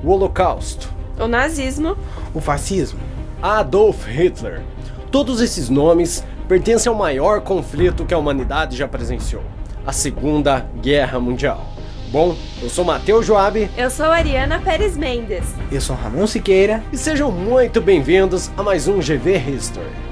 o Holocausto, o nazismo, o fascismo, Adolf Hitler. Todos esses nomes pertencem ao maior conflito que a humanidade já presenciou, a Segunda Guerra Mundial. Bom, eu sou Matheus Joab. Eu sou Ariana Pérez Mendes. Eu sou Ramon Siqueira. E sejam muito bem-vindos a mais um GV History.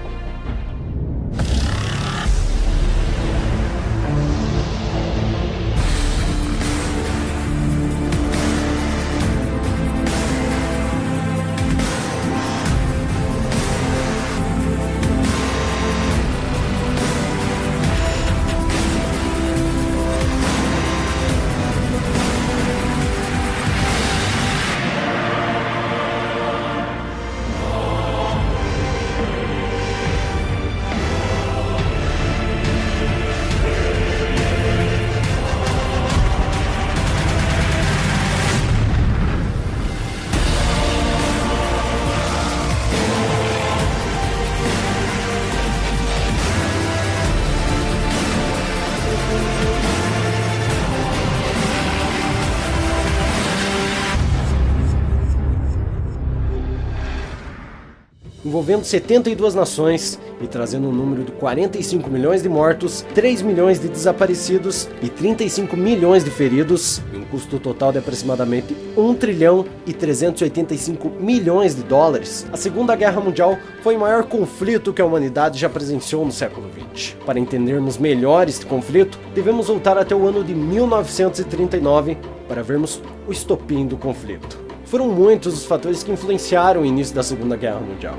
Envolvendo 72 nações e trazendo um número de 45 milhões de mortos, 3 milhões de desaparecidos e 35 milhões de feridos, e um custo total de aproximadamente 1 trilhão e 385 milhões de dólares, a Segunda Guerra Mundial foi o maior conflito que a humanidade já presenciou no século XX. Para entendermos melhor este conflito, devemos voltar até o ano de 1939 para vermos o estopim do conflito. Foram muitos os fatores que influenciaram o início da Segunda Guerra Mundial,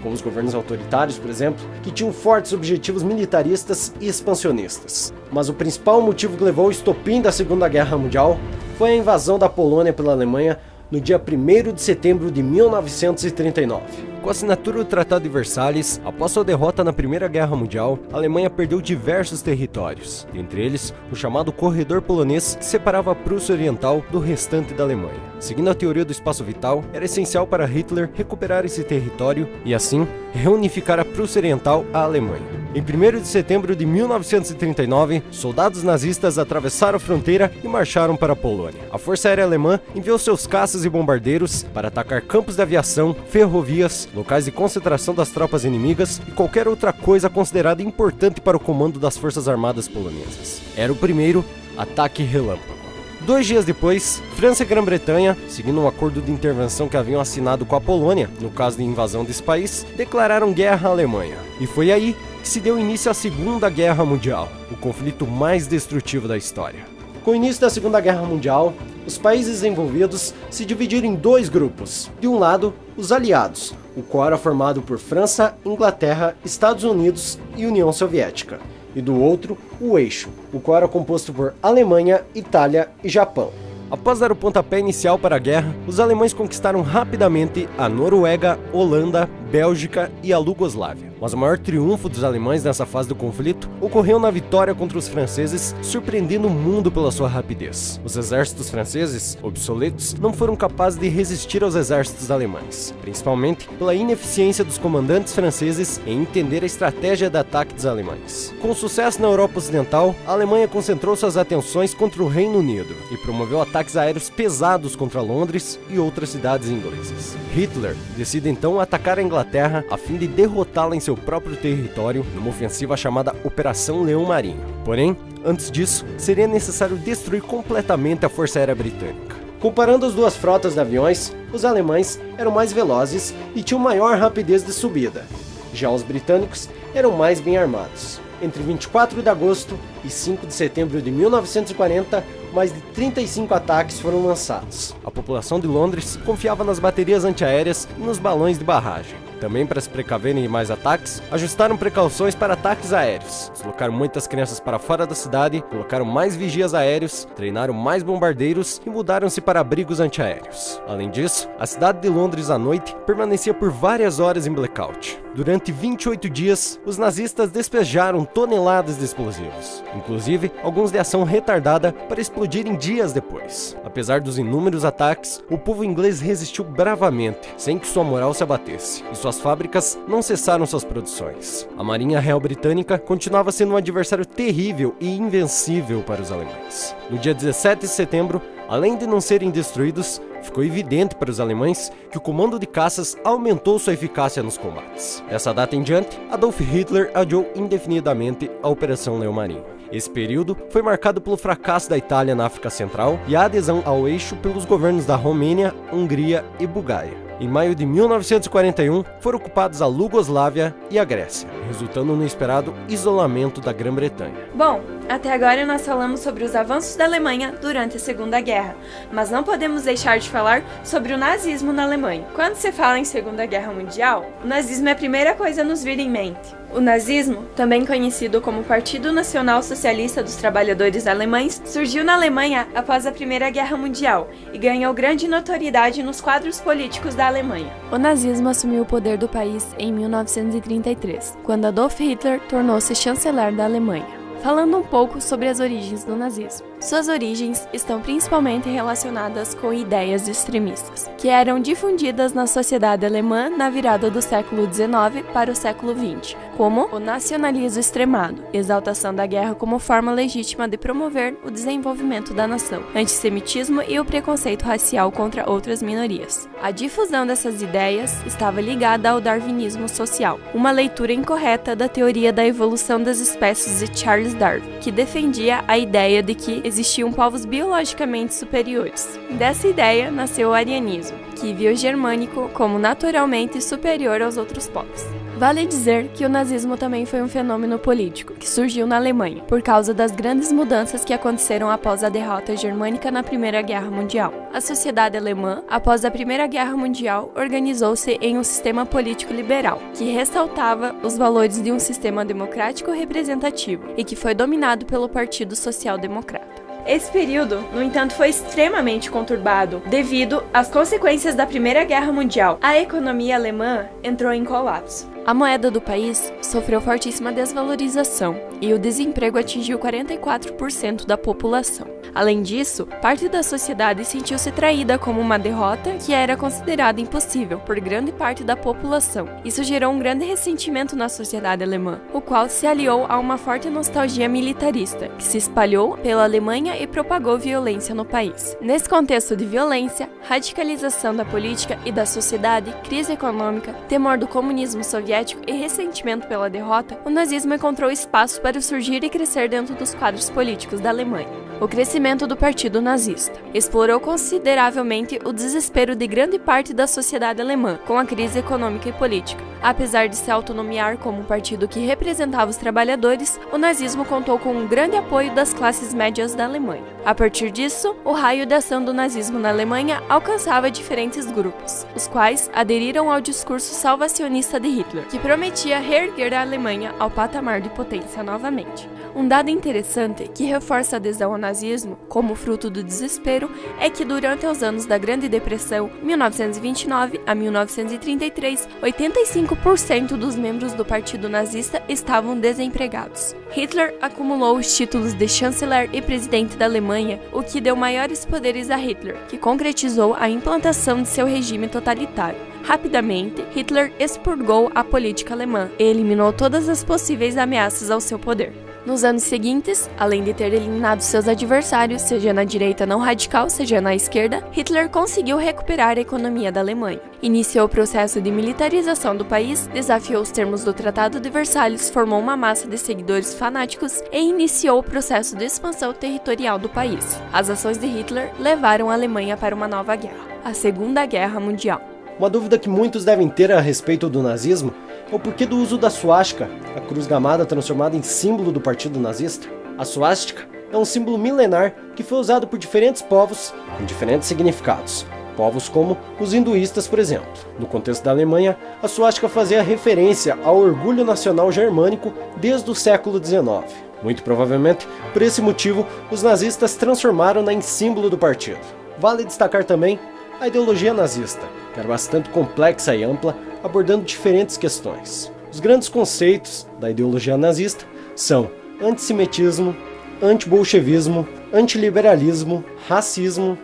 como os governos autoritários, por exemplo, que tinham fortes objetivos militaristas e expansionistas. Mas o principal motivo que levou ao estopim da Segunda Guerra Mundial foi a invasão da Polônia pela Alemanha no dia 1º de setembro de 1939. Com a assinatura do Tratado de Versalhes, após sua derrota na Primeira Guerra Mundial, a Alemanha perdeu diversos territórios, dentre eles o chamado Corredor Polonês, que separava a Prússia Oriental do restante da Alemanha. Seguindo a teoria do espaço vital, era essencial para Hitler recuperar esse território e, assim, reunificar a Prússia Oriental à Alemanha. Em 1º de setembro de 1939, soldados nazistas atravessaram a fronteira e marcharam para a Polônia. A Força Aérea Alemã enviou seus caças e bombardeiros para atacar campos de aviação, ferrovias, locais de concentração das tropas inimigas e qualquer outra coisa considerada importante para o comando das Forças Armadas polonesas. Era o primeiro ataque relâmpago. 2 dias depois, França e Grã-Bretanha, seguindo um acordo de intervenção que haviam assinado com a Polônia, no caso de invasão desse país, declararam guerra à Alemanha. E foi aí que se deu início à Segunda Guerra Mundial, o conflito mais destrutivo da história. Com o início da Segunda Guerra Mundial, os países envolvidos se dividiram em 2 grupos. De um lado, os aliados, o qual era formado por França, Inglaterra, Estados Unidos e União Soviética. E do outro, o eixo, o qual era composto por Alemanha, Itália e Japão. Após dar o pontapé inicial para a guerra, os alemães conquistaram rapidamente a Noruega, Holanda, Bélgica e a Iugoslávia. Mas o maior triunfo dos alemães nessa fase do conflito ocorreu na vitória contra os franceses, surpreendendo o mundo pela sua rapidez. Os exércitos franceses, obsoletos, não foram capazes de resistir aos exércitos alemães, principalmente pela ineficiência dos comandantes franceses em entender a estratégia de ataque dos alemães. Com sucesso na Europa Ocidental, a Alemanha concentrou suas atenções contra o Reino Unido e promoveu ataques aéreos pesados contra Londres e outras cidades inglesas. Hitler decide então atacar a Inglaterra a fim de derrotá-la em seu próprio território numa ofensiva chamada Operação Leão Marinho. Porém, antes disso, seria necessário destruir completamente a Força Aérea Britânica. Comparando as duas frotas de aviões, os alemães eram mais velozes e tinham maior rapidez de subida. Já os britânicos eram mais bem armados. Entre 24 de agosto e 5 de setembro de 1940, mais de 35 ataques foram lançados. A população de Londres confiava nas baterias antiaéreas e nos balões de barragem. Também, para se precaverem de mais ataques, ajustaram precauções para ataques aéreos, deslocaram muitas crianças para fora da cidade, colocaram mais vigias aéreos, treinaram mais bombardeiros e mudaram-se para abrigos antiaéreos. Além disso, a cidade de Londres à noite permanecia por várias horas em blackout. Durante 28 dias, os nazistas despejaram toneladas de explosivos, inclusive alguns de ação retardada para explodirem dias depois. Apesar dos inúmeros ataques, o povo inglês resistiu bravamente, sem que sua moral se abatesse, e suas fábricas não cessaram suas produções. A Marinha Real Britânica continuava sendo um adversário terrível e invencível para os alemães. No dia 17 de setembro, Além de não serem destruídos, ficou evidente para os alemães que o comando de caças aumentou sua eficácia nos combates. Dessa data em diante, Adolf Hitler adiou indefinidamente a Operação Leão Marinho. Esse período foi marcado pelo fracasso da Itália na África Central e a adesão ao eixo pelos governos da Romênia, Hungria e Bulgária. Em maio de 1941, foram ocupados a Iugoslávia e a Grécia, resultando no esperado isolamento da Grã-Bretanha. Bom, até agora nós falamos sobre os avanços da Alemanha durante a Segunda Guerra, mas não podemos deixar de falar sobre o nazismo na Alemanha. Quando se fala em Segunda Guerra Mundial, o nazismo é a primeira coisa a nos vir em mente. O nazismo, também conhecido como Partido Nacional Socialista dos Trabalhadores Alemães, surgiu na Alemanha após a Primeira Guerra Mundial e ganhou grande notoriedade nos quadros políticos da Alemanha. O nazismo assumiu o poder do país em 1933, quando Adolf Hitler tornou-se chanceler da Alemanha. Falando um pouco sobre as origens do nazismo. Suas origens estão principalmente relacionadas com ideias extremistas, que eram difundidas na sociedade alemã na virada do século XIX para o século XX, como o nacionalismo extremado, exaltação da guerra como forma legítima de promover o desenvolvimento da nação, antissemitismo e o preconceito racial contra outras minorias. A difusão dessas ideias estava ligada ao darwinismo social, uma leitura incorreta da teoria da evolução das espécies de Charles Darwin, que defendia a ideia de que existiam povos biologicamente superiores. Dessa ideia nasceu o arianismo, que viu o germânico como naturalmente superior aos outros povos. Vale dizer que o nazismo também foi um fenômeno político, que surgiu na Alemanha, por causa das grandes mudanças que aconteceram após a derrota germânica na Primeira Guerra Mundial. A sociedade alemã, após a Primeira Guerra Mundial, organizou-se em um sistema político liberal, que ressaltava os valores de um sistema democrático representativo e que foi dominado pelo Partido Social Democrata. Esse período, no entanto, foi extremamente conturbado devido às consequências da Primeira Guerra Mundial. A economia alemã entrou em colapso. A moeda do país sofreu fortíssima desvalorização e o desemprego atingiu 44% da população. Além disso, parte da sociedade sentiu-se traída como uma derrota que era considerada impossível por grande parte da população. Isso gerou um grande ressentimento na sociedade alemã, o qual se aliou a uma forte nostalgia militarista, que se espalhou pela Alemanha e propagou violência no país. Nesse contexto de violência, radicalização da política e da sociedade, crise econômica, temor do comunismo soviético e ressentimento pela derrota, o nazismo encontrou espaço para surgir e crescer dentro dos quadros políticos da Alemanha. O crescimento do Partido Nazista explorou consideravelmente o desespero de grande parte da sociedade alemã com a crise econômica e política. Apesar de se autonomear como um partido que representava os trabalhadores, o nazismo contou com um grande apoio das classes médias da Alemanha. A partir disso, o raio de ação do nazismo na Alemanha alcançava diferentes grupos, os quais aderiram ao discurso salvacionista de Hitler, que prometia reerguer a Alemanha ao patamar de potência novamente. Um dado interessante que reforça a adesão ao nazismo, como fruto do desespero, é que durante os anos da Grande Depressão, 1929 a 1933, 85% dos membros do Partido Nazista estavam desempregados. Hitler acumulou os títulos de chanceler e presidente da Alemanha, o que deu maiores poderes a Hitler, que concretizou a implantação de seu regime totalitário. Rapidamente, Hitler expurgou a política alemã e eliminou todas as possíveis ameaças ao seu poder. Nos anos seguintes, além de ter eliminado seus adversários, seja na direita não radical, seja na esquerda, Hitler conseguiu recuperar a economia da Alemanha. Iniciou o processo de militarização do país, desafiou os termos do Tratado de Versalhes, formou uma massa de seguidores fanáticos e iniciou o processo de expansão territorial do país. As ações de Hitler levaram a Alemanha para uma nova guerra, a Segunda Guerra Mundial. Uma dúvida que muitos devem ter a respeito do nazismo é o porquê do uso da suástica, a cruz gamada transformada em símbolo do partido nazista. A suástica é um símbolo milenar que foi usado por diferentes povos com diferentes significados. Povos como os hinduístas, por exemplo. No contexto da Alemanha, a suástica fazia referência ao orgulho nacional germânico desde o século XIX. Muito provavelmente, por esse motivo, os nazistas transformaram-na em símbolo do partido. Vale destacar também a ideologia nazista, que era bastante complexa e ampla, abordando diferentes questões. Os grandes conceitos da ideologia nazista são antissemitismo, antibolchevismo, antiliberalismo, racismo,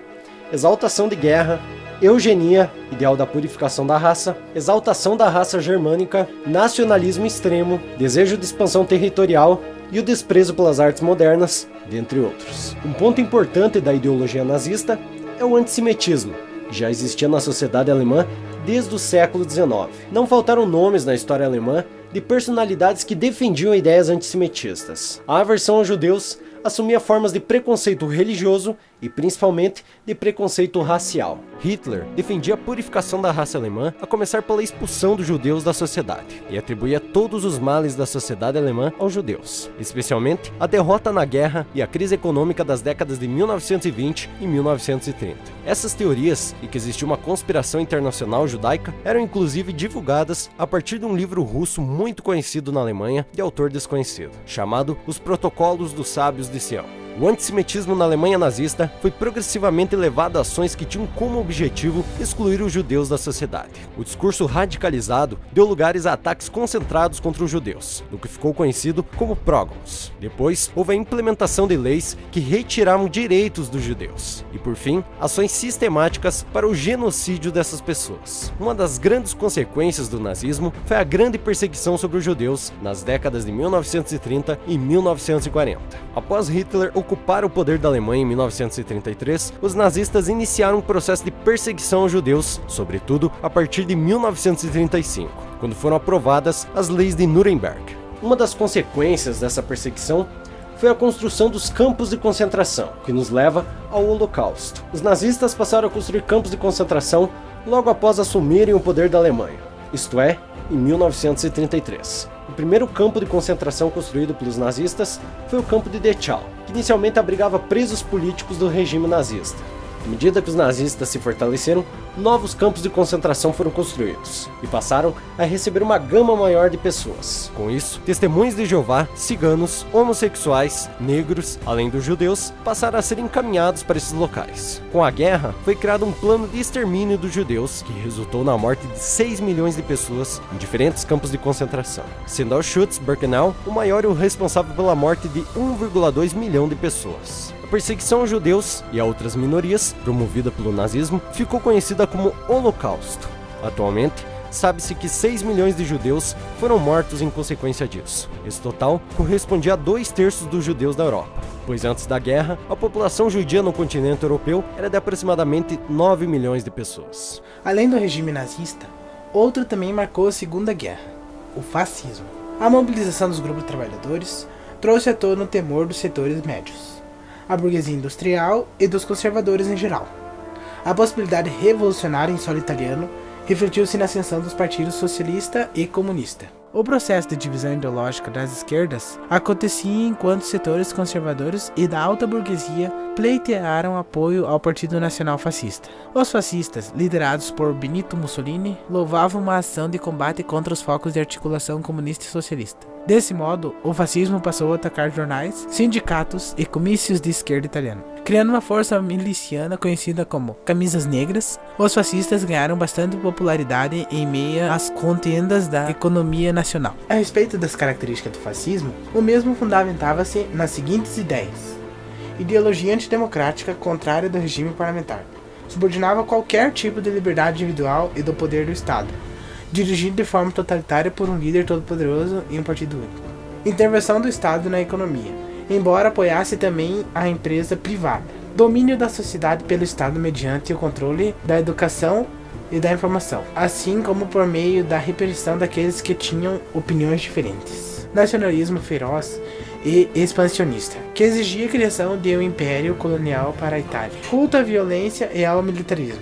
exaltação de guerra, eugenia, ideal da purificação da raça, exaltação da raça germânica, nacionalismo extremo, desejo de expansão territorial e o desprezo pelas artes modernas, dentre outros. Um ponto importante da ideologia nazista é o antissemitismo, que já existia na sociedade alemã desde o século XIX. Não faltaram nomes na história alemã de personalidades que defendiam ideias antissemitistas. A aversão aos judeus assumia formas de preconceito religioso e principalmente de preconceito racial. Hitler defendia a purificação da raça alemã, a começar pela expulsão dos judeus da sociedade, e atribuía todos os males da sociedade alemã aos judeus, especialmente a derrota na guerra e a crise econômica das décadas de 1920 e 1930. Essas teorias, e que existia uma conspiração internacional judaica, eram inclusive divulgadas a partir de um livro russo muito conhecido na Alemanha, de autor desconhecido, chamado Os Protocolos dos Sábios de Sião. O antissemitismo na Alemanha nazista foi progressivamente levado a ações que tinham como objetivo excluir os judeus da sociedade. O discurso radicalizado deu lugares a ataques concentrados contra os judeus, no que ficou conhecido como pogroms. Depois, houve a implementação de leis que retiravam direitos dos judeus. E por fim, ações sistemáticas para o genocídio dessas pessoas. Uma das grandes consequências do nazismo foi a grande perseguição sobre os judeus nas décadas de 1930 e 1940. Após Hitler ocupar o poder da Alemanha em 1933, os nazistas iniciaram um processo de perseguição aos judeus, sobretudo a partir de 1935, quando foram aprovadas as leis de Nuremberg. Uma das consequências dessa perseguição foi a construção dos campos de concentração, que nos leva ao Holocausto. Os nazistas passaram a construir campos de concentração logo após assumirem o poder da Alemanha, isto é, em 1933. O primeiro campo de concentração construído pelos nazistas foi o campo de Dachau, que inicialmente abrigava presos políticos do regime nazista. À medida que os nazistas se fortaleceram, novos campos de concentração foram construídos e passaram a receber uma gama maior de pessoas. Com isso, testemunhas de Jeová, ciganos, homossexuais, negros, além dos judeus, passaram a ser encaminhados para esses locais. Com a guerra, foi criado um plano de extermínio dos judeus, que resultou na morte de 6 milhões de pessoas em diferentes campos de concentração, sendo Auschwitz-Birkenau o maior e o responsável pela morte de 1,2 milhão de pessoas. A perseguição aos judeus e a outras minorias, promovida pelo nazismo, ficou conhecida como Holocausto. Atualmente, sabe-se que 6 milhões de judeus foram mortos em consequência disso. Esse total correspondia a 2/3 dos judeus da Europa, pois antes da guerra, a população judia no continente europeu era de aproximadamente 9 milhões de pessoas. Além do regime nazista, outro também marcou a Segunda Guerra, o fascismo. A mobilização dos grupos trabalhadores trouxe à tona o temor dos setores médios, a burguesia industrial e dos conservadores em geral. A possibilidade revolucionária em solo italiano refletiu-se na ascensão dos partidos socialista e comunista. O processo de divisão ideológica das esquerdas acontecia enquanto setores conservadores e da alta burguesia pleitearam apoio ao Partido Nacional Fascista. Os fascistas, liderados por Benito Mussolini, louvavam uma ação de combate contra os focos de articulação comunista e socialista. Desse modo, o fascismo passou a atacar jornais, sindicatos e comícios de esquerda italiana. Criando uma força miliciana conhecida como Camisas Negras, os fascistas ganharam bastante popularidade em meio às contendas da economia nacional. A respeito das características do fascismo, o mesmo fundamentava-se nas seguintes ideias: ideologia antidemocrática contrária do regime parlamentar, subordinava qualquer tipo de liberdade individual e do poder do Estado, dirigido de forma totalitária por um líder todo-poderoso e um partido único. Intervenção do Estado na economia, embora apoiasse também a empresa privada. Domínio da sociedade pelo Estado mediante o controle da educação e da informação, assim como por meio da repressão daqueles que tinham opiniões diferentes. Nacionalismo feroz e expansionista, que exigia a criação de um império colonial para a Itália. Culto à violência e ao militarismo,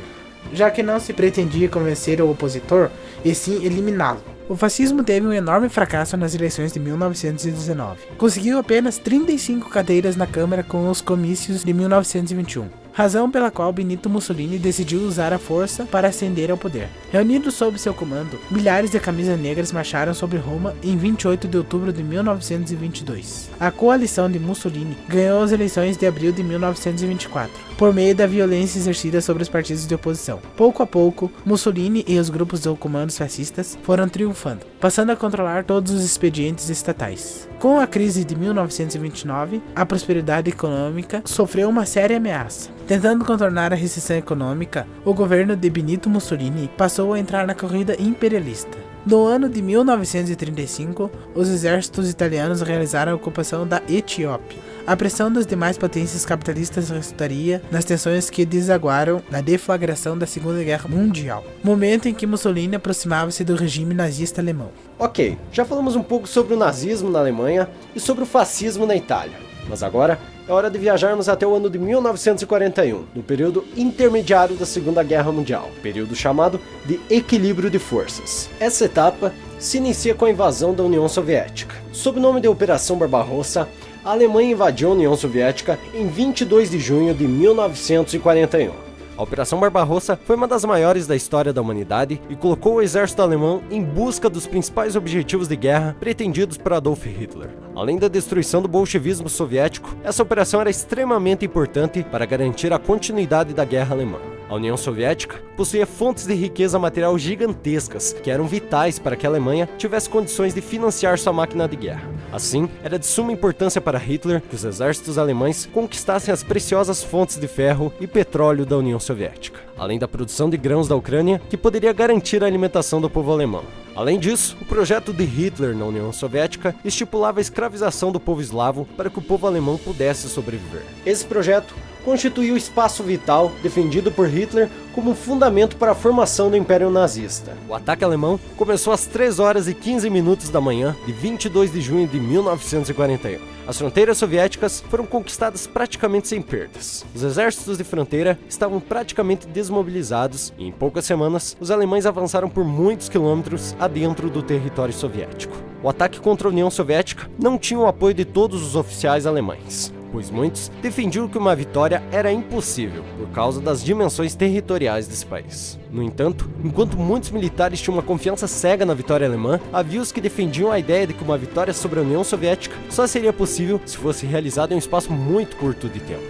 já que não se pretendia convencer o opositor, e sim eliminá-lo. O fascismo teve um enorme fracasso nas eleições de 1919. Conseguiu apenas 35 cadeiras na Câmara com os comícios de 1921. Razão pela qual Benito Mussolini decidiu usar a força para ascender ao poder. Reunidos sob seu comando, milhares de camisas negras marcharam sobre Roma em 28 de outubro de 1922. A coalição de Mussolini ganhou as eleições de abril de 1924, por meio da violência exercida sobre os partidos de oposição. Pouco a pouco, Mussolini e os grupos do comandos fascistas foram triunfando, passando a controlar todos os expedientes estatais. Com a crise de 1929, a prosperidade econômica sofreu uma séria ameaça. Tentando contornar a recessão econômica, o governo de Benito Mussolini passou a entrar na corrida imperialista. No ano de 1935, os exércitos italianos realizaram a ocupação da Etiópia. A pressão das demais potências capitalistas resultaria nas tensões que desaguaram na deflagração da Segunda Guerra Mundial, momento em que Mussolini aproximava-se do regime nazista alemão. Ok, já falamos um pouco sobre o nazismo na Alemanha e sobre o fascismo na Itália, mas agora é hora de viajarmos até o ano de 1941, no período intermediário da Segunda Guerra Mundial, período chamado de equilíbrio de forças. Essa etapa se inicia com a invasão da União Soviética. Sob o nome de Operação Barbarossa, a Alemanha invadiu a União Soviética em 22 de junho de 1941. A Operação Barbarossa foi uma das maiores da história da humanidade e colocou o exército alemão em busca dos principais objetivos de guerra pretendidos por Adolf Hitler. Além da destruição do bolchevismo soviético, essa operação era extremamente importante para garantir a continuidade da guerra alemã. A União Soviética possuía fontes de riqueza material gigantescas que eram vitais para que a Alemanha tivesse condições de financiar sua máquina de guerra. Assim, era de suma importância para Hitler que os exércitos alemães conquistassem as preciosas fontes de ferro e petróleo da União Soviética, além da produção de grãos da Ucrânia, que poderia garantir a alimentação do povo alemão. Além disso, o projeto de Hitler na União Soviética estipulava a escravização do povo eslavo para que o povo alemão pudesse sobreviver. Esse projeto constituiu o espaço vital defendido por Hitler como fundamento para a formação do Império Nazista. O ataque alemão começou às 3h15 da manhã de 22 de junho de 1941. As fronteiras soviéticas foram conquistadas praticamente sem perdas. Os exércitos de fronteira estavam praticamente desmobilizados e em poucas semanas os alemães avançaram por muitos quilômetros adentro do território soviético. O ataque contra a União Soviética não tinha o apoio de todos os oficiais alemães, pois muitos defendiam que uma vitória era impossível por causa das dimensões territoriais desse país. No entanto, enquanto muitos militares tinham uma confiança cega na vitória alemã, havia os que defendiam a ideia de que uma vitória sobre a União Soviética só seria possível se fosse realizada em um espaço muito curto de tempo.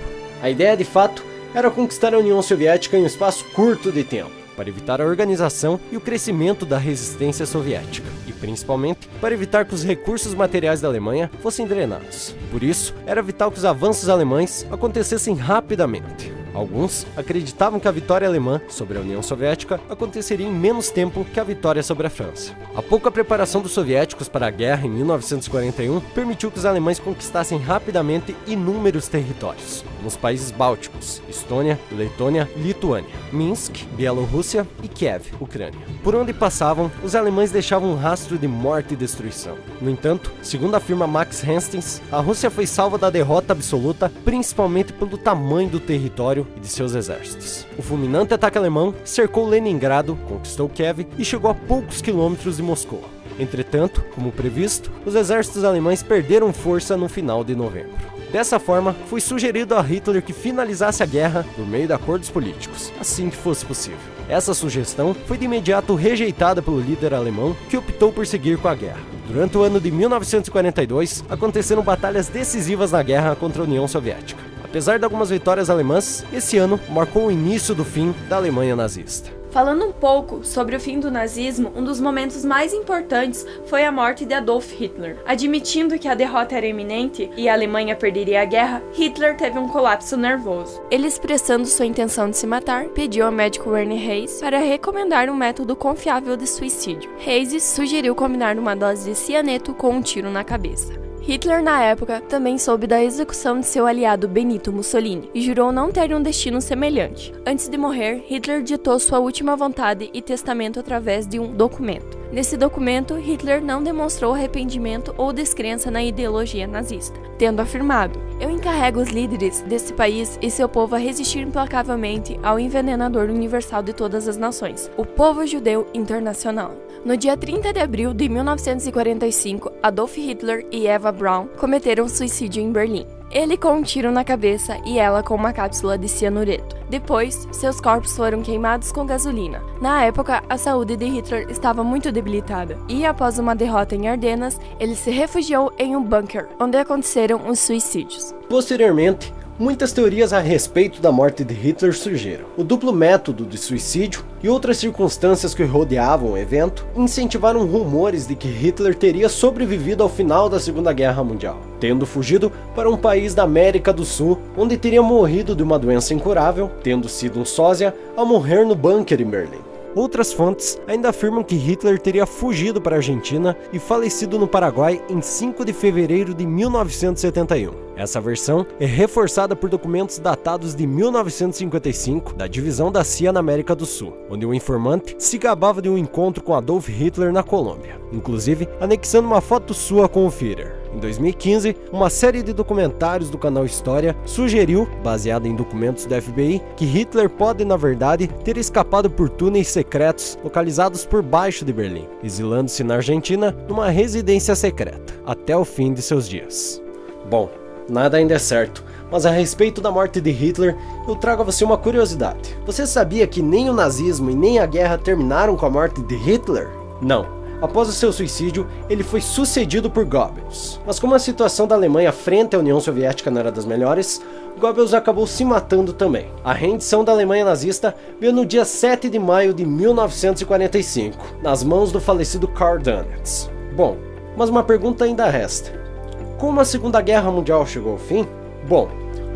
A ideia, de fato, era conquistar a União Soviética em um espaço curto de tempo, para evitar a organização e o crescimento da resistência soviética, e principalmente para evitar que os recursos materiais da Alemanha fossem drenados. Por isso, era vital que os avanços alemães acontecessem rapidamente. Alguns acreditavam que a vitória alemã sobre a União Soviética aconteceria em menos tempo que a vitória sobre a França. A pouca preparação dos soviéticos para a guerra em 1941 permitiu que os alemães conquistassem rapidamente inúmeros territórios, como os países bálticos, Estônia, Letônia, Lituânia, Minsk, Bielorrússia e Kiev, Ucrânia. Por onde passavam, os alemães deixavam um rastro de morte e destruição. No entanto, segundo afirma Max Hastings, a Rússia foi salva da derrota absoluta principalmente pelo tamanho do território e de seus exércitos. O fulminante ataque alemão cercou Leningrado, conquistou Kiev e chegou a poucos quilômetros de Moscou. Entretanto, como previsto, os exércitos alemães perderam força no final de novembro. Dessa forma, foi sugerido a Hitler que finalizasse a guerra por meio de acordos políticos, assim que fosse possível. Essa sugestão foi de imediato rejeitada pelo líder alemão, que optou por seguir com a guerra. Durante o ano de 1942, aconteceram batalhas decisivas na guerra contra a União Soviética. Apesar de algumas vitórias alemãs, esse ano marcou o início do fim da Alemanha nazista. Falando um pouco sobre o fim do nazismo, um dos momentos mais importantes foi a morte de Adolf Hitler. Admitindo que a derrota era iminente e a Alemanha perderia a guerra, Hitler teve um colapso nervoso. Ele, expressando sua intenção de se matar, pediu ao médico Werner Hayes para recomendar um método confiável de suicídio. Hayes sugeriu combinar uma dose de cianeto com um tiro na cabeça. Hitler, na época, também soube da execução de seu aliado Benito Mussolini e jurou não ter um destino semelhante. Antes de morrer, Hitler ditou sua última vontade e testamento através de um documento. Nesse documento, Hitler não demonstrou arrependimento ou descrença na ideologia nazista, tendo afirmado: "Eu encarrego os líderes desse país e seu povo a resistir implacavelmente ao envenenador universal de todas as nações, o povo judeu internacional." No dia 30 de abril de 1945, Adolf Hitler e Eva Braun cometeram suicídio em Berlim. Ele com um tiro na cabeça e ela com uma cápsula de cianureto. Depois, seus corpos foram queimados com gasolina. Na época, a saúde de Hitler estava muito debilitada e, após uma derrota em Ardenas, ele se refugiou em um bunker, onde aconteceram os suicídios. Posteriormente, muitas teorias a respeito da morte de Hitler surgiram. O duplo método de suicídio e outras circunstâncias que rodeavam o evento incentivaram rumores de que Hitler teria sobrevivido ao final da Segunda Guerra Mundial, tendo fugido para um país da América do Sul, onde teria morrido de uma doença incurável, tendo sido um sósia ao morrer no bunker em Berlim. Outras fontes ainda afirmam que Hitler teria fugido para a Argentina e falecido no Paraguai em 5 de fevereiro de 1971. Essa versão é reforçada por documentos datados de 1955 da divisão da CIA na América do Sul, onde o informante se gabava de um encontro com Adolf Hitler na Colômbia, inclusive anexando uma foto sua com o Führer. Em 2015, uma série de documentários do canal História sugeriu, baseada em documentos do FBI, que Hitler pode, na verdade, ter escapado por túneis secretos localizados por baixo de Berlim, exilando-se na Argentina numa residência secreta, até o fim de seus dias. Bom, nada ainda é certo, mas a respeito da morte de Hitler, eu trago a você uma curiosidade. Você sabia que nem o nazismo e nem a guerra terminaram com a morte de Hitler? Não. Após o seu suicídio, ele foi sucedido por Goebbels. Mas como a situação da Alemanha frente à União Soviética não era das melhores, Goebbels acabou se matando também. A rendição da Alemanha nazista veio no dia 7 de maio de 1945, nas mãos do falecido Karl Dönitz. Bom, mas uma pergunta ainda resta. Como a Segunda Guerra Mundial chegou ao fim? Bom,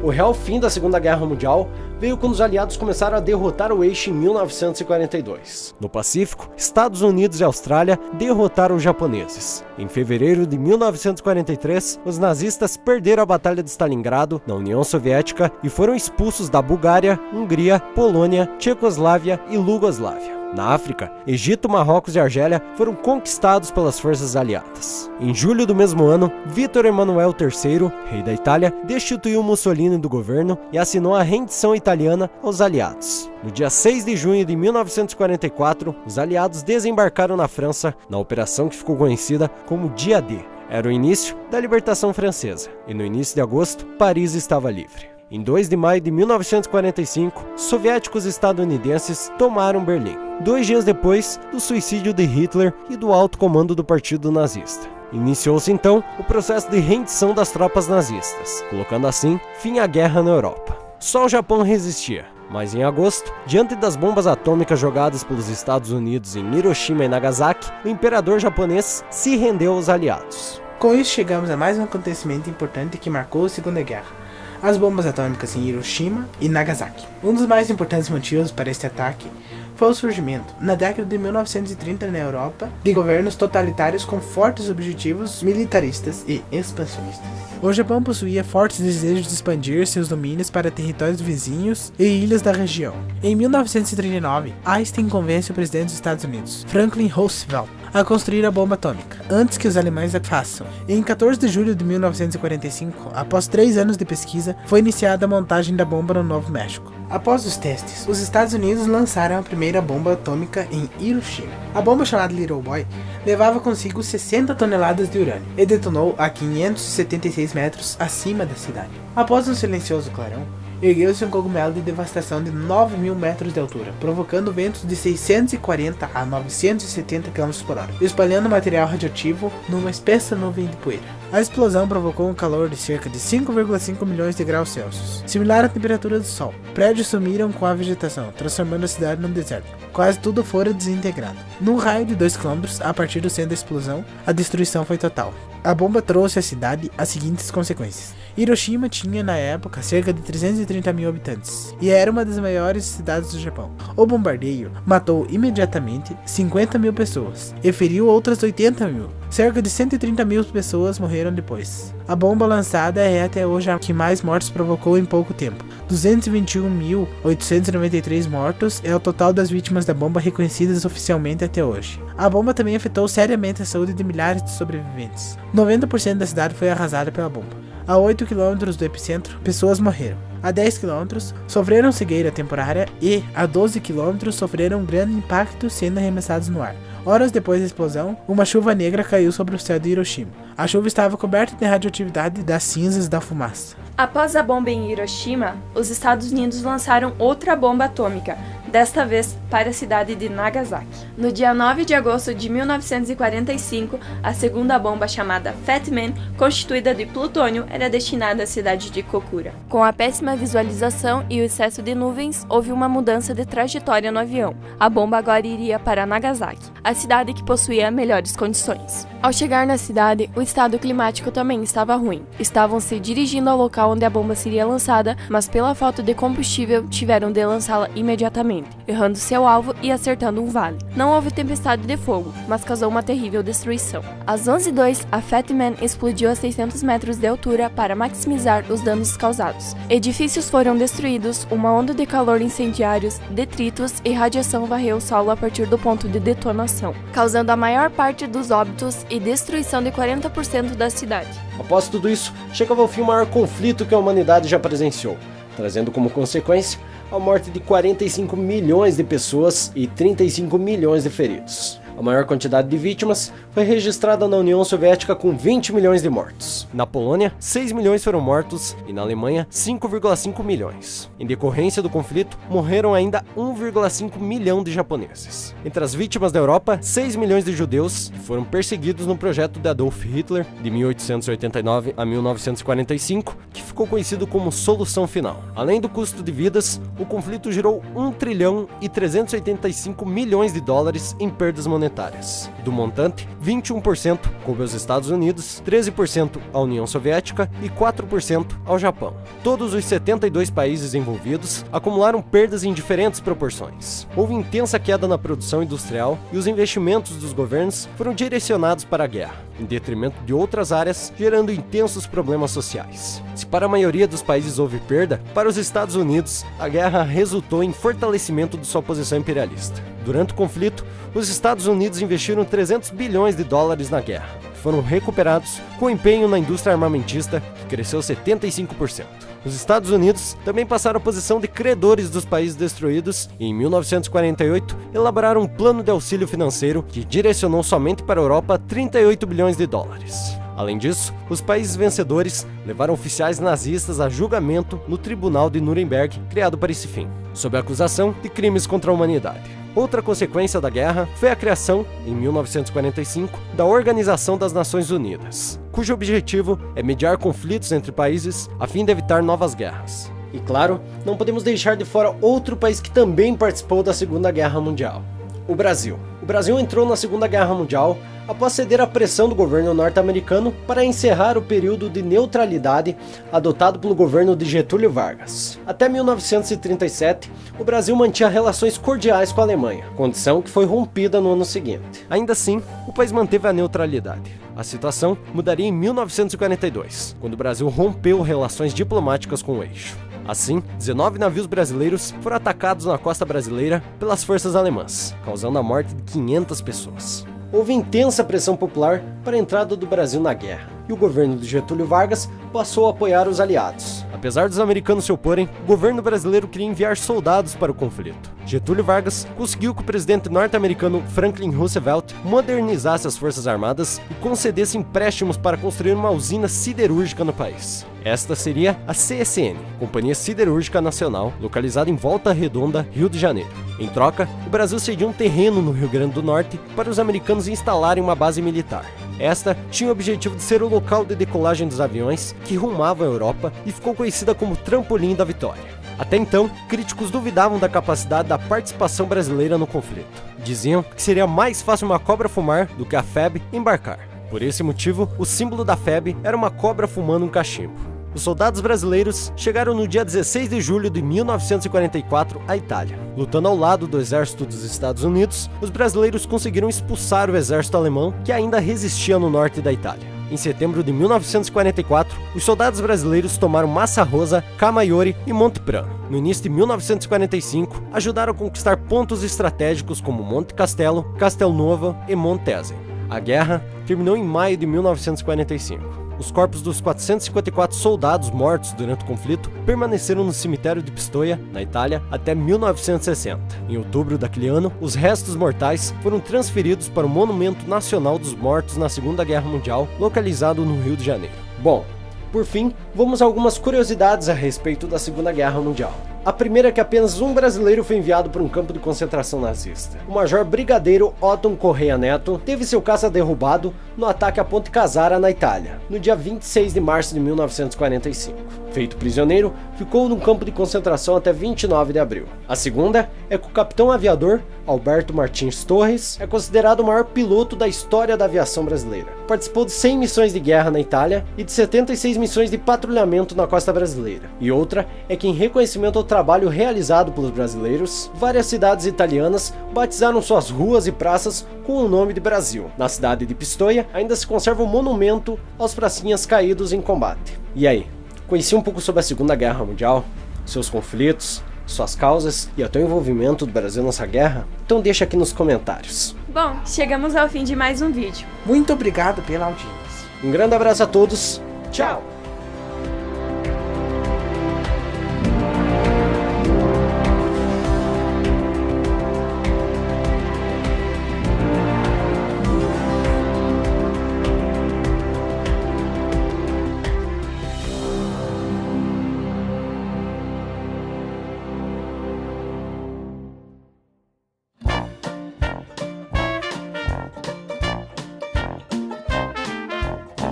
o real fim da Segunda Guerra Mundial veio quando os aliados começaram a derrotar o eixo em 1942. No Pacífico, Estados Unidos e Austrália derrotaram os japoneses. Em fevereiro de 1943, os nazistas perderam a Batalha de Stalingrado, na União Soviética, e foram expulsos da Bulgária, Hungria, Polônia, Tchecoslávia e Iugoslávia. Na África, Egito, Marrocos e Argélia foram conquistados pelas forças aliadas. Em julho do mesmo ano, Vítor Emanuel III, rei da Itália, destituiu Mussolini do governo e assinou a rendição italiana aos aliados. No dia 6 de junho de 1944, os aliados desembarcaram na França, na operação que ficou conhecida como Dia D. Era o início da libertação francesa, e no início de agosto, Paris estava livre. Em 2 de maio de 1945, soviéticos e estadunidenses tomaram Berlim, 2 dias depois do suicídio de Hitler e do alto comando do partido nazista. Iniciou-se então o processo de rendição das tropas nazistas, colocando assim fim à guerra na Europa. Só o Japão resistia, mas em agosto, diante das bombas atômicas jogadas pelos Estados Unidos em Hiroshima e Nagasaki, o imperador japonês se rendeu aos aliados. Com isso chegamos a mais um acontecimento importante que marcou a Segunda Guerra: as bombas atômicas em Hiroshima e Nagasaki. Um dos mais importantes motivos para este ataque foi o surgimento, na década de 1930 na Europa, de governos totalitários com fortes objetivos militaristas e expansionistas. O Japão possuía fortes desejos de expandir seus domínios para territórios vizinhos e ilhas da região. Em 1939, Einstein convence o presidente dos Estados Unidos, Franklin Roosevelt, a construir a bomba atômica, antes que os alemães a façam. Em 14 de julho de 1945, após 3 anos de pesquisa, foi iniciada a montagem da bomba no Novo México. Após os testes, os Estados Unidos lançaram a primeira bomba atômica em Hiroshima. A bomba, chamada Little Boy, levava consigo 60 toneladas de urânio e detonou a 576 metros acima da cidade. Após um silencioso clarão, ergueu-se um cogumelo de devastação de 9.000 metros de altura, provocando ventos de 640 a 970 km por hora, espalhando material radioativo numa espessa nuvem de poeira. A explosão provocou um calor de cerca de 5,5 milhões de graus Celsius, similar à temperatura do Sol. Prédios sumiram com a vegetação, transformando a cidade num deserto. Quase tudo fora desintegrado. Num raio de 2 km a partir do centro da explosão, a destruição foi total. A bomba trouxe à cidade as seguintes consequências. Hiroshima tinha, na época, cerca de 330 mil habitantes, e era uma das maiores cidades do Japão. O bombardeio matou imediatamente 50 mil pessoas, e feriu outras 80 mil. Cerca de 130 mil pessoas morreram depois. A bomba lançada é até hoje a que mais mortes provocou em pouco tempo. 221.893 mortos é o total das vítimas da bomba reconhecidas oficialmente até hoje. A bomba também afetou seriamente a saúde de milhares de sobreviventes. 90% da cidade foi arrasada pela bomba. A 8 km do epicentro, pessoas morreram. A 10 km, sofreram cegueira temporária e, a 12 km, sofreram um grande impacto sendo arremessados no ar. Horas depois da explosão, uma chuva negra caiu sobre o céu de Hiroshima. A chuva estava coberta de radioatividade das cinzas da fumaça. Após a bomba em Hiroshima, os Estados Unidos lançaram outra bomba atômica, desta vez para a cidade de Nagasaki. No dia 9 de agosto de 1945, a segunda bomba, chamada Fat Man, constituída de plutônio, era destinada à cidade de Kokura. Com a péssima visualização e o excesso de nuvens, houve uma mudança de trajetória no avião. A bomba agora iria para Nagasaki, a cidade que possuía melhores condições. Ao chegar na cidade, o estado climático também estava ruim. Estavam se dirigindo ao local onde a bomba seria lançada, mas pela falta de combustível tiveram de lançá-la imediatamente. frente, errando seu alvo e acertando um vale. Não houve tempestade de fogo, mas causou uma terrível destruição. Às 11h02, a Fat Man explodiu a 600 metros de altura para maximizar os danos causados. Edifícios foram destruídos, uma onda de calor, incendiários, detritos e radiação varreu o solo a partir do ponto de detonação, causando a maior parte dos óbitos e destruição de 40% da cidade. Após tudo isso, chegava ao fim o maior conflito que a humanidade já presenciou, trazendo como consequência a morte de 45 milhões de pessoas e 35 milhões de feridos. A maior quantidade de vítimas foi registrada na União Soviética com 20 milhões de mortos. Na Polônia, 6 milhões foram mortos e na Alemanha, 5,5 milhões. Em decorrência do conflito, morreram ainda 1,5 milhão de japoneses. Entre as vítimas da Europa, 6 milhões de judeus que foram perseguidos no projeto de Adolf Hitler de 1889 a 1945, que ficou conhecido como Solução Final. Além do custo de vidas, o conflito gerou 1 trilhão e 385 milhões de dólares em perdas monetárias. Do montante, 21% coube aos Estados Unidos, 13% à União Soviética e 4% ao Japão. Todos os 72 países envolvidos acumularam perdas em diferentes proporções. Houve intensa queda na produção industrial e os investimentos dos governos foram direcionados para a guerra, em detrimento de outras áreas, gerando intensos problemas sociais. Se para a maioria dos países houve perda, para os Estados Unidos, a guerra resultou em fortalecimento de sua posição imperialista. Durante o conflito, os Estados Unidos investiram 300 bilhões de dólares na guerra, que foram recuperados com empenho na indústria armamentista, que cresceu 75%. Os Estados Unidos também passaram a posição de credores dos países destruídos e, em 1948, elaboraram um plano de auxílio financeiro que direcionou somente para a Europa 38 bilhões de dólares. Além disso, os países vencedores levaram oficiais nazistas a julgamento no Tribunal de Nuremberg, criado para esse fim, sob a acusação de crimes contra a humanidade. Outra consequência da guerra foi a criação, em 1945, da Organização das Nações Unidas, cujo objetivo é mediar conflitos entre países a fim de evitar novas guerras. E claro, não podemos deixar de fora outro país que também participou da Segunda Guerra Mundial: o Brasil. O Brasil entrou na Segunda Guerra Mundial após ceder à pressão do governo norte-americano para encerrar o período de neutralidade adotado pelo governo de Getúlio Vargas. Até 1937, o Brasil mantinha relações cordiais com a Alemanha, condição que foi rompida no ano seguinte. Ainda assim, o país manteve a neutralidade. A situação mudaria em 1942, quando o Brasil rompeu relações diplomáticas com o eixo. Assim, 19 navios brasileiros foram atacados na costa brasileira pelas forças alemãs, causando a morte de 500 pessoas. Houve intensa pressão popular para a entrada do Brasil na guerra, e o governo de Getúlio Vargas passou a apoiar os aliados. Apesar dos americanos se oporem, o governo brasileiro queria enviar soldados para o conflito. Getúlio Vargas conseguiu que o presidente norte-americano Franklin Roosevelt modernizasse as forças armadas e concedesse empréstimos para construir uma usina siderúrgica no país. Esta seria a CSN, Companhia Siderúrgica Nacional, localizada em Volta Redonda, Rio de Janeiro. Em troca, o Brasil cedia um terreno no Rio Grande do Norte para os americanos instalarem uma base militar. Esta tinha o objetivo de ser o local de decolagem dos aviões que rumavam à Europa e ficou conhecida como Trampolim da Vitória. Até então, críticos duvidavam da capacidade da participação brasileira no conflito. Diziam que seria mais fácil uma cobra fumar do que a FEB embarcar. Por esse motivo, o símbolo da FEB era uma cobra fumando um cachimbo. Os soldados brasileiros chegaram no dia 16 de julho de 1944 à Itália. Lutando ao lado do exército dos Estados Unidos, os brasileiros conseguiram expulsar o exército alemão que ainda resistia no norte da Itália. Em setembro de 1944, os soldados brasileiros tomaram Massa Rosa, Camaiore e Monte Prano. No início de 1945, ajudaram a conquistar pontos estratégicos como Monte Castelo, Castelnuovo e Montese. A guerra terminou em maio de 1945. Os corpos dos 454 soldados mortos durante o conflito permaneceram no cemitério de Pistoia, na Itália, até 1960. Em outubro daquele ano, os restos mortais foram transferidos para o Monumento Nacional dos Mortos na Segunda Guerra Mundial, localizado no Rio de Janeiro. Bom, por fim, vamos a algumas curiosidades a respeito da Segunda Guerra Mundial. A primeira é que apenas um brasileiro foi enviado para um campo de concentração nazista. O major brigadeiro Otton Correia Neto teve seu caça derrubado no ataque à Ponte Casara, na Itália, no dia 26 de março de 1945. Feito prisioneiro, ficou num campo de concentração até 29 de abril. A segunda é que o capitão aviador Alberto Martins Torres é considerado o maior piloto da história da aviação brasileira. Participou de 100 missões de guerra na Itália e de 76 missões de patrulhamento na costa brasileira. E outra é que, em reconhecimento ao trabalho realizado pelos brasileiros, várias cidades italianas batizaram suas ruas e praças com o nome de Brasil. Na cidade de Pistoia ainda se conserva um monumento aos pracinhas caídos em combate. E aí, conheci um pouco sobre a Segunda Guerra Mundial, seus conflitos, suas causas e até o envolvimento do Brasil nessa guerra? Então deixa aqui nos comentários. Bom, chegamos ao fim de mais um vídeo. Muito obrigado pela audiência. Um grande abraço a todos. Tchau!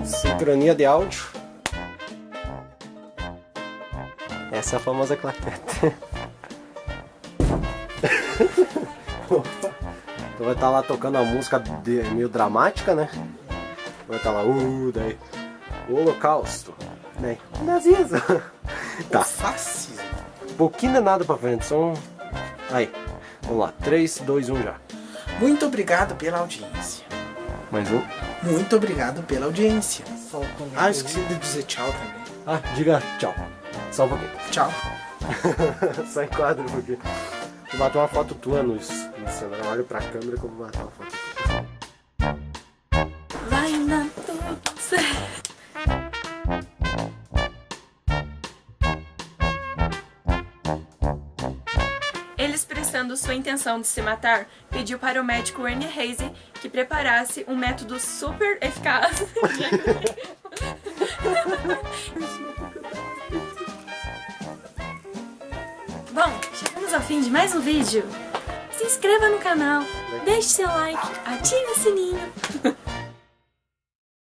Sincronia de áudio. Essa é a famosa claquete. Então vai estar lá tocando a música meio dramática, né? Vai estar lá, daí o Holocausto, né? Nazismo. Tá. Fascismo. Um pouquinho de nada pra frente, só Aí, vamos lá, 3, 2, 1 já. Muito obrigado pela audiência. Mais um. Muito obrigado pela audiência. Esqueci de dizer tchau também. Diga tchau. Só um pouquinho. Tchau. Só enquadra porque vou bater uma foto tua no cenário. Olha pra câmera que eu vou bater uma foto tua. Vai dar tudo certo. Ele, expressando sua intenção de se matar, pediu para o médico Ernie Hazy que preparasse um método super eficaz. Bom, chegamos ao fim de mais um vídeo. Se inscreva no canal, deixe seu like, ative o sininho